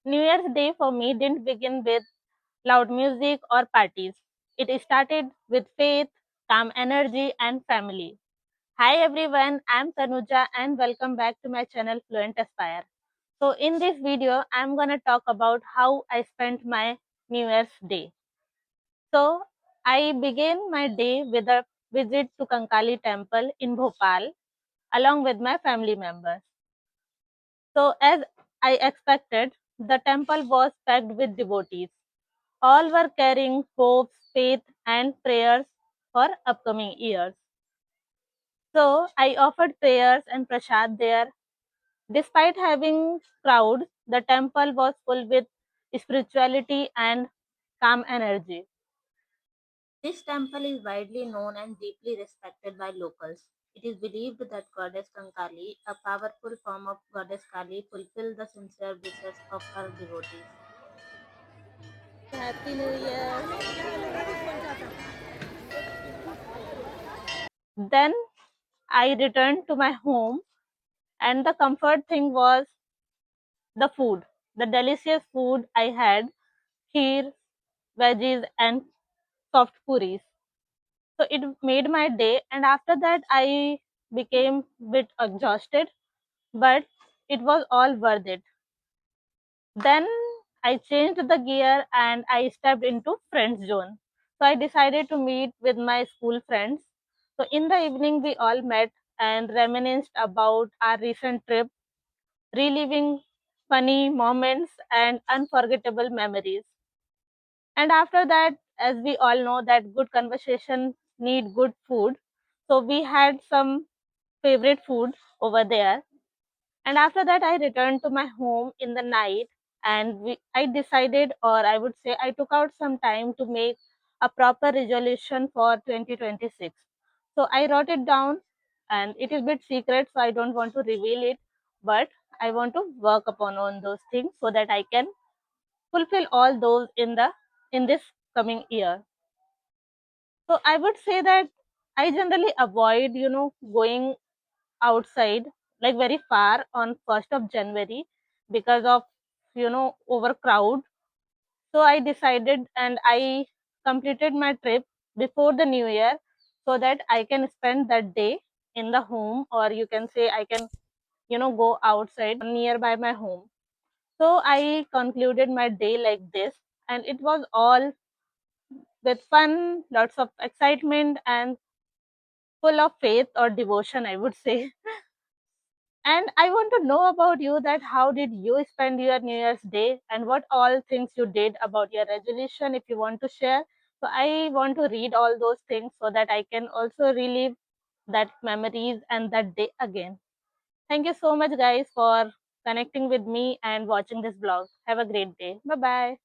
New Year's Day for me didn't begin with loud music or parties. It started with faith, calm energy, and family. Hi everyone, I'm Tanuja and welcome back to my channel Fluent Aspire. So in this video, I'm gonna talk about how I spent my New Year's Day. So I began my day with a visit to Kankali temple in Bhopal along with my family members. So as I expected, the temple was packed with devotees. All were carrying hopes, faith, and prayers for upcoming years. So I offered prayers and prasad there. Despite having crowds, the temple was full with spirituality and calm energy. This temple is widely known and deeply respected by locals. It is believed that Goddess Kankali, a powerful form of Goddess Kali, fulfilled the sincere wishes of her devotees. Happy New Year! Then I returned to my home, and the comfort thing was the food, the delicious food I had, kheer, veggies, and soft puris. So it made my day, and after that, I became a bit exhausted, but it was all worth it. Then I changed the gear and I stepped into friends zone. So I decided to meet with my school friends. So in the evening, we all met and reminisced about our recent trip, reliving funny moments and unforgettable memories. And after that, as we all know that good conversation need good food, so we had some favorite food over there. And after that, I returned to my home in the night, and I decided, or I would say, I took out some time to make a proper resolution for 2026. So I wrote it down, and it is a bit secret, so I don't want to reveal it, but I want to work upon on those things so that I can fulfill all those in this coming year. So I would say that I generally avoid, going outside like very far on 1st of January because of overcrowd. So I decided and I completed my trip before the new year so that I can spend that day in the home, or you can say I can go outside nearby my home. So I concluded my day like this, and it was all with fun, lots of excitement, and full of faith or devotion, I would say. And I want to know about you that how did you spend your New Year's Day and what all things you did about your resolution if you want to share. So I want to read all those things so that I can also relive that memories and that day again. Thank you so much guys for connecting with me and watching this vlog. Have a great day. Bye bye.